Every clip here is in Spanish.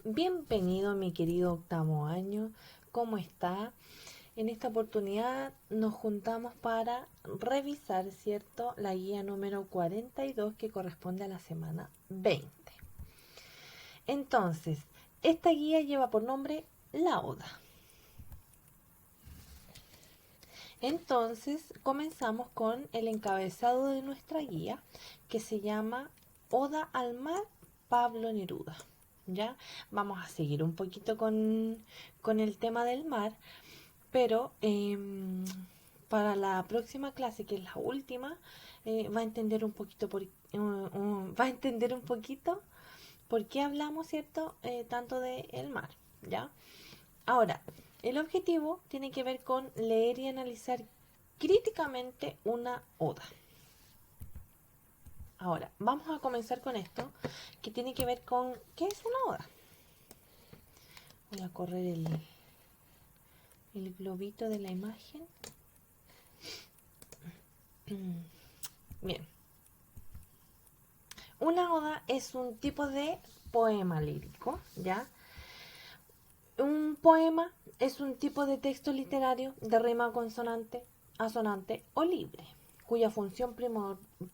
Bienvenido mi querido octavo año, ¿cómo está? En esta oportunidad nos juntamos para revisar, ¿cierto? La guía número 42 que corresponde a la semana 20. Entonces, esta guía lleva por nombre La Oda. Entonces, comenzamos con el encabezado de nuestra guía que se llama Oda al mar, Pablo Neruda. ¿Ya? Vamos a seguir un poquito con el tema del mar, pero para la próxima clase, que es la última, va a entender un poquito va a entender un poquito por qué hablamos, ¿cierto? Tanto del mar, ¿ya? Ahora, el objetivo tiene que ver con leer y analizar críticamente una oda. Ahora, vamos a comenzar con esto, que tiene que ver con qué es una oda. Voy a correr el globito de la imagen. Bien, una oda es un tipo de poema lírico, ¿ya? Un poema es un tipo de texto literario de rima consonante, asonante o libre, cuya función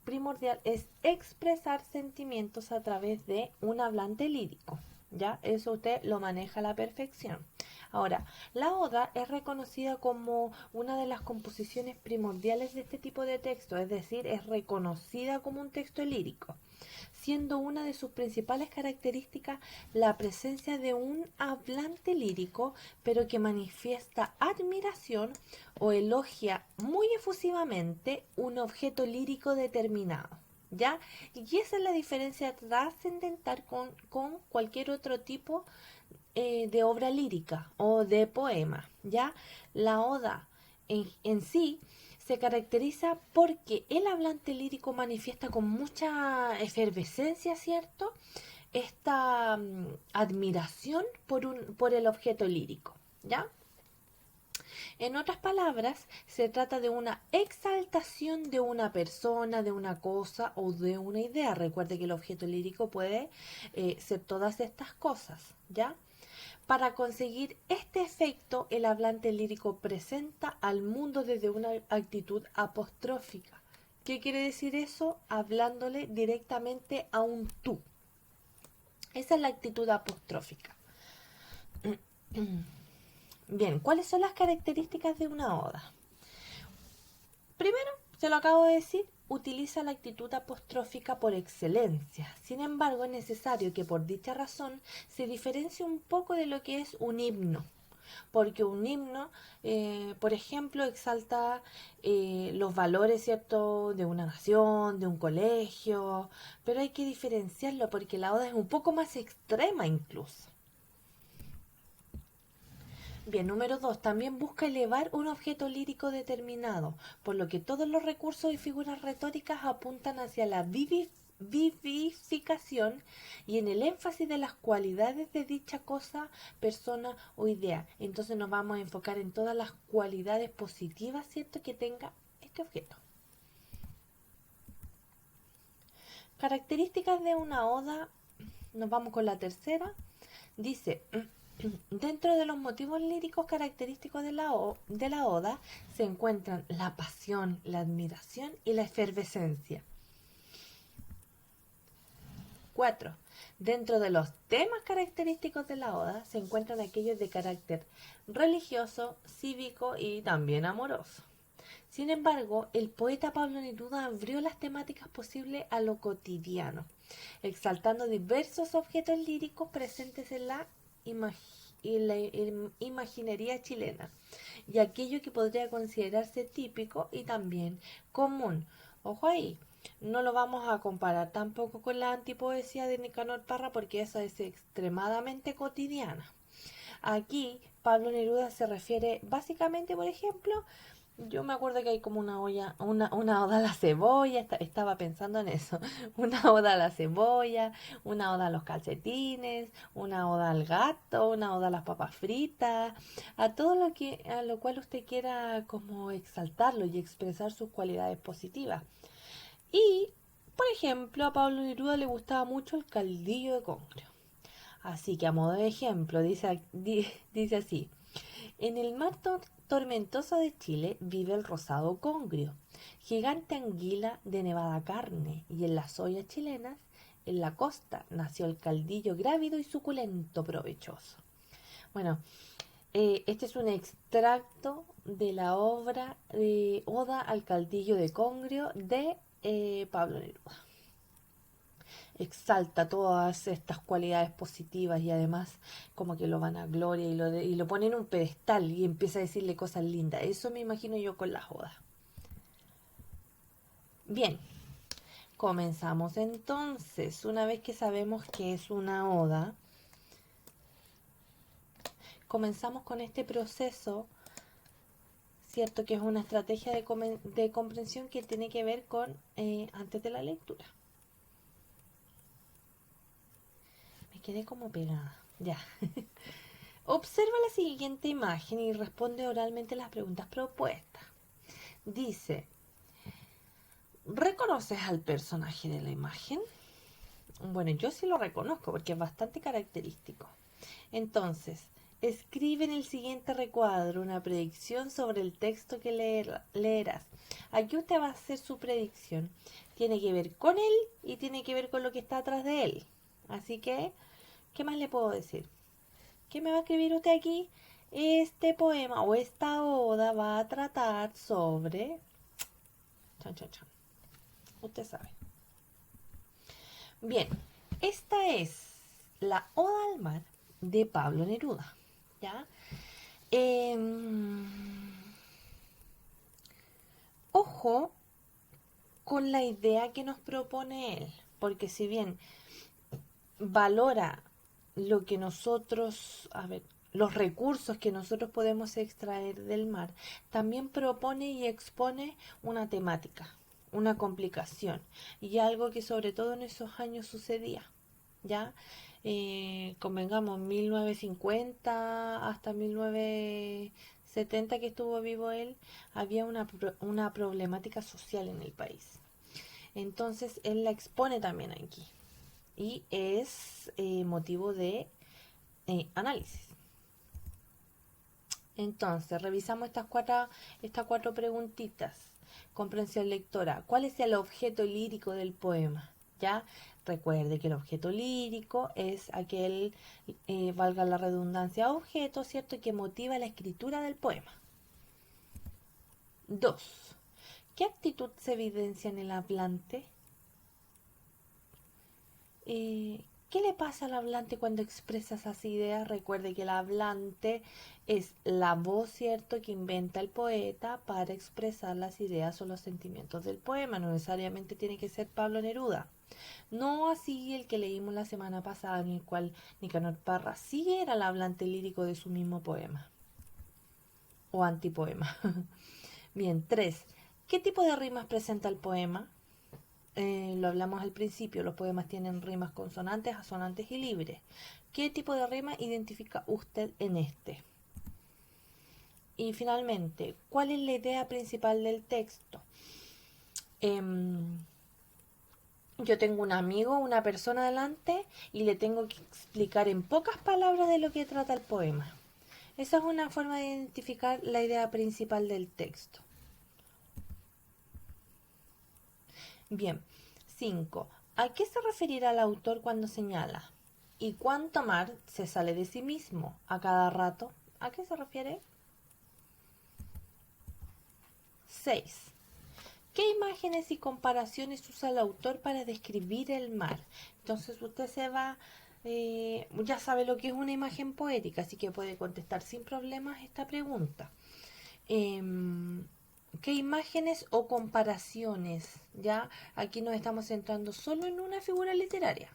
primordial es expresar sentimientos a través de un hablante lírico. ¿Ya? Eso usted lo maneja a la perfección. Ahora, la oda es reconocida como una de las composiciones primordiales de este tipo de texto, es decir, es reconocida como un texto lírico, siendo una de sus principales características la presencia de un hablante lírico, pero que manifiesta admiración o elogia muy efusivamente un objeto lírico determinado. ¿Ya? Y esa es la diferencia trascendental con cualquier otro tipo de obra lírica o de poema. ¿Ya? La oda en sí se caracteriza porque el hablante lírico manifiesta con mucha efervescencia, ¿cierto? Esta admiración por el objeto lírico, ¿ya? En otras palabras, se trata de una exaltación de una persona, de una cosa o de una idea. Recuerde que el objeto lírico puede ser todas estas cosas, ¿ya? Para conseguir este efecto, el hablante lírico presenta al mundo desde una actitud apostrófica. ¿Qué quiere decir eso? Hablándole directamente a un tú. Esa es la actitud apostrófica. Bien, ¿cuáles son las características de una oda? Primero, se lo acabo de decir, utiliza la actitud apostrófica por excelencia. Sin embargo, es necesario que por dicha razón se diferencie un poco de lo que es un himno. Porque un himno, por ejemplo, exalta los valores, ¿cierto?, de una nación, de un colegio, pero hay que diferenciarlo porque la oda es un poco más extrema incluso. Bien, número 2. También busca elevar un objeto lírico determinado, por lo que todos los recursos y figuras retóricas apuntan hacia la vivificación y en el énfasis de las cualidades de dicha cosa, persona o idea. Entonces nos vamos a enfocar en todas las cualidades positivas, ¿cierto?, que tenga este objeto. Características de una oda, nos vamos con la tercera. Dice, dentro de los motivos líricos característicos de la oda se encuentran la pasión, la admiración y la efervescencia. 4. Dentro de los temas característicos de la oda se encuentran aquellos de carácter religioso, cívico y también amoroso. Sin embargo, el poeta Pablo Neruda abrió las temáticas posibles a lo cotidiano, exaltando diversos objetos líricos presentes en la imaginería chilena y aquello que podría considerarse típico y también común. Ojo ahí, no lo vamos a comparar tampoco con la antipoesía de Nicanor Parra porque esa es extremadamente cotidiana. Aquí Pablo Neruda se refiere básicamente, por ejemplo, yo me acuerdo que hay como una oda a la cebolla, estaba pensando en eso, una oda a la cebolla, una oda a los calcetines, una oda al gato, una oda a las papas fritas, a todo a lo cual usted quiera como exaltarlo y expresar sus cualidades positivas. Y, por ejemplo, a Pablo Neruda le gustaba mucho el caldillo de congrio. Así que a modo de ejemplo, dice así. En el mar tormentoso de Chile vive el rosado congrio, gigante anguila de nevada carne, y en las ollas chilenas, en la costa, nació el caldillo grávido y suculento provechoso. Bueno, este es un extracto de la obra de Oda al caldillo de Congrio de Pablo Neruda. Exalta todas estas cualidades positivas y además como que lo van a gloria y lo pone en un pedestal y empieza a decirle cosas lindas. Eso me imagino yo con las odas. Bien, comenzamos entonces. Una vez que sabemos que es una oda, comenzamos con este proceso, cierto, que es una estrategia de comprensión que tiene que ver con antes de la lectura. Me quedé como pegada. Ya. Observa la siguiente imagen y responde oralmente las preguntas propuestas. Dice, ¿reconoces al personaje de la imagen? Bueno, yo sí lo reconozco porque es bastante característico. Entonces, escribe en el siguiente recuadro una predicción sobre el texto que leerás. Aquí usted va a hacer su predicción. Tiene que ver con él y tiene que ver con lo que está atrás de él. Así que, ¿qué más le puedo decir? ¿Qué me va a escribir usted aquí? Este poema o esta oda va a tratar sobre... Chan, chan, chan. Usted sabe. Bien, esta es la Oda al mar de Pablo Neruda. ¿Ya? Ojo con la idea que nos propone él, porque si bien valora lo que nosotros, a ver, los recursos que nosotros podemos extraer del mar, también propone y expone una temática, una complicación y algo que sobre todo en esos años sucedía, ¿ya? Convengamos, 1950 hasta 1970 que estuvo vivo él, había una problemática social en el país. Entonces él la expone también aquí y es motivo de análisis. Entonces, revisamos estas cuatro preguntitas. Comprensión lectora. ¿Cuál es el objeto lírico del poema? ¿Ya? Recuerde que el objeto lírico es aquel, valga la redundancia, objeto, ¿cierto?, que motiva la escritura del poema. 2. ¿Qué actitud se evidencia en el hablante? ¿Qué le pasa al hablante cuando expresa esas ideas? Recuerde que el hablante es la voz, ¿cierto?, que inventa el poeta para expresar las ideas o los sentimientos del poema. No necesariamente tiene que ser Pablo Neruda. No así el que leímos la semana pasada, en el cual Nicanor Parra sí era el hablante lírico de su mismo poema. O antipoema. Bien, 3. ¿Qué tipo de rimas presenta el poema? Lo hablamos al principio, los poemas tienen rimas consonantes, asonantes y libres. ¿Qué tipo de rima identifica usted en este? Y finalmente, ¿cuál es la idea principal del texto? Yo tengo un amigo, una persona delante, y le tengo que explicar en pocas palabras de lo que trata el poema. Esa es una forma de identificar la idea principal del texto. Bien, 5. ¿A qué se referirá el autor cuando señala? ¿Y cuánto mar se sale de sí mismo a cada rato? ¿A qué se refiere? 6. ¿Qué imágenes y comparaciones usa el autor para describir el mar? Entonces usted ya sabe lo que es una imagen poética, así que puede contestar sin problemas esta pregunta. ¿Qué imágenes o comparaciones? Ya aquí nos estamos centrando solo en una figura literaria.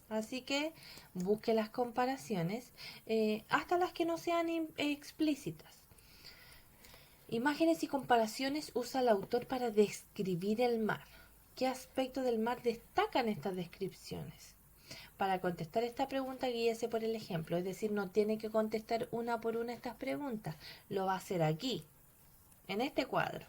Así que busque las comparaciones, hasta las que no sean explícitas. Imágenes y comparaciones usa el autor para describir el mar. ¿Qué aspectos del mar destacan estas descripciones? Para contestar esta pregunta, guíese por el ejemplo, es decir, no tiene que contestar una por una estas preguntas, lo va a hacer aquí, en este cuadro.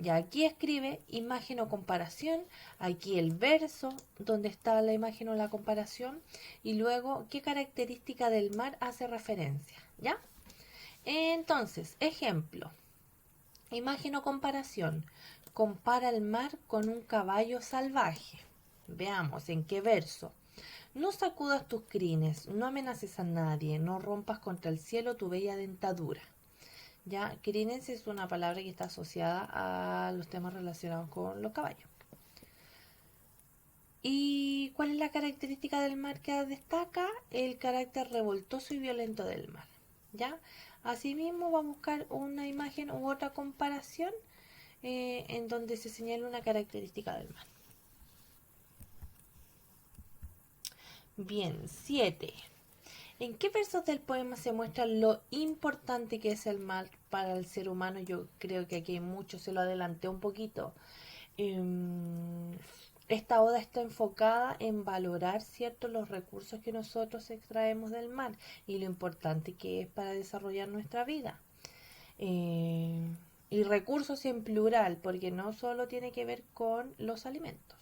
Ya aquí escribe imagen o comparación, aquí el verso donde está la imagen o la comparación y luego qué característica del mar hace referencia, ¿ya? Entonces, ejemplo, imagen o comparación. Compara el mar con un caballo salvaje. Veamos en qué verso. No sacudas tus crines, no amenaces a nadie, no rompas contra el cielo tu bella dentadura. Ya, crines es una palabra que está asociada a los temas relacionados con los caballos. ¿Y cuál es la característica del mar que destaca? El carácter revoltoso y violento del mar. ¿Ya? Asimismo, va a buscar una imagen u otra comparación en donde se señala una característica del mar. Bien, 7. ¿En qué versos del poema se muestra lo importante que es el mar para el ser humano? Yo creo que aquí mucho se lo adelanté un poquito. Esta oda está enfocada en valorar, ¿cierto?, los recursos que nosotros extraemos del mar y lo importante que es para desarrollar nuestra vida. Y recursos en plural, porque no solo tiene que ver con los alimentos,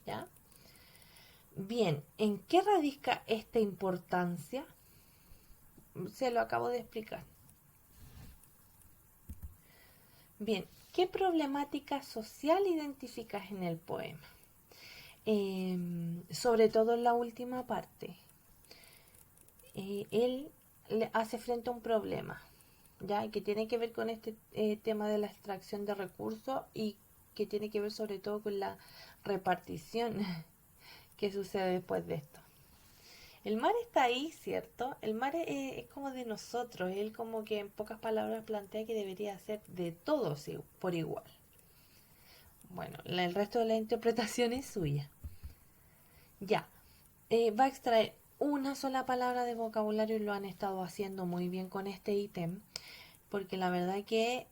¿ya? Bien, ¿en qué radica esta importancia? Se lo acabo de explicar. Bien, ¿qué problemática social identificas en el poema? Sobre todo en la última parte. Él le hace frente a un problema, ¿ya? Que tiene que ver con este tema de la extracción de recursos y que tiene que ver sobre todo con la repartición que sucede después de esto. El mar está ahí, ¿cierto? El mar es como de nosotros. Él como que en pocas palabras plantea que debería ser de todos por igual. Bueno, el resto de la interpretación es suya. Ya, va a extraer una sola palabra de vocabulario y lo han estado haciendo muy bien con este ítem, porque la verdad que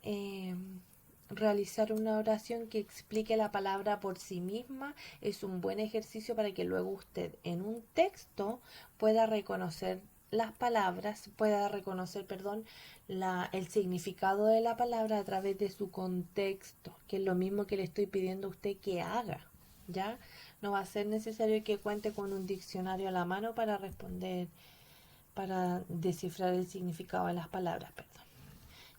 realizar una oración que explique la palabra por sí misma es un buen ejercicio para que luego usted en un texto pueda reconocer las palabras, pueda reconocer, perdón, el significado de la palabra a través de su contexto, que es lo mismo que le estoy pidiendo a usted que haga, ¿ya? No va a ser necesario que cuente con un diccionario a la mano para responder, para descifrar el significado de las palabras, perdón.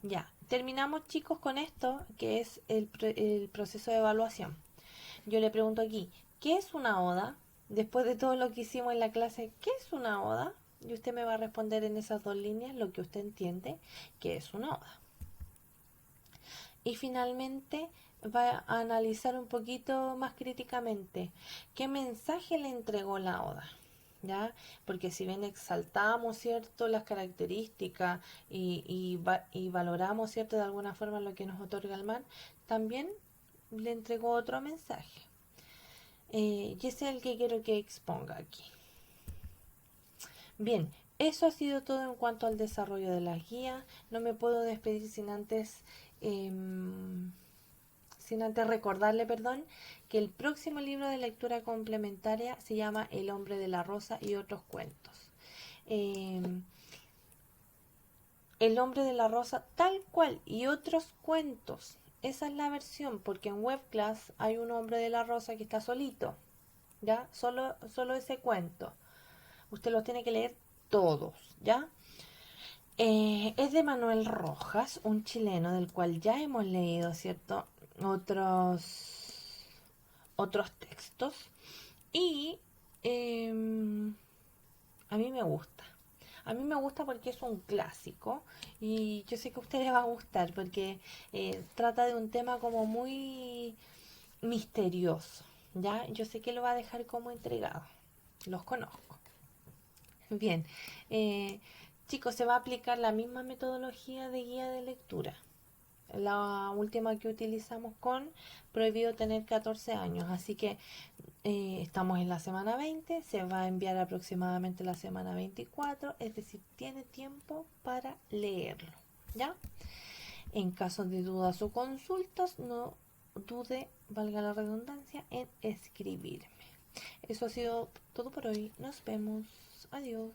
Ya, terminamos chicos con esto, que es el proceso de evaluación. Yo le pregunto aquí, ¿qué es una oda? Después de todo lo que hicimos en la clase, ¿qué es una oda? Y usted me va a responder en esas dos líneas lo que usted entiende que es una oda. Y finalmente va a analizar un poquito más críticamente qué mensaje le entregó la oda. ¿Ya? Porque si bien exaltamos, ¿cierto?, las características y valoramos, ¿cierto?, de alguna forma lo que nos otorga el mar, también le entregó otro mensaje. Y ese es el que quiero que exponga aquí. Bien, eso ha sido todo en cuanto al desarrollo de la guía. No me puedo despedir sin antes recordarle, perdón, que el próximo libro de lectura complementaria se llama El hombre de la rosa y otros cuentos. El hombre de la rosa tal cual y otros cuentos. Esa es la versión, porque en Webclass hay un hombre de la rosa que está solito, ¿ya? Solo ese cuento. Usted los tiene que leer todos, ¿ya? Es de Manuel Rojas, un chileno del cual ya hemos leído, ¿cierto?, otros textos. Y a mí me gusta. A mí me gusta porque es un clásico y yo sé que a ustedes les va a gustar porque trata de un tema como muy misterioso, ¿ya? Yo sé que lo va a dejar como entregado. Los conozco. Bien, chicos, se va a aplicar la misma metodología de guía de lectura. La última que utilizamos con prohibido tener 14 años. Así que estamos en la semana 20, se va a enviar aproximadamente la semana 24, es decir, tiene tiempo para leerlo, ¿ya? En caso de dudas o consultas, no dude, valga la redundancia, en escribirme. Eso ha sido todo por hoy. Nos vemos. Adiós.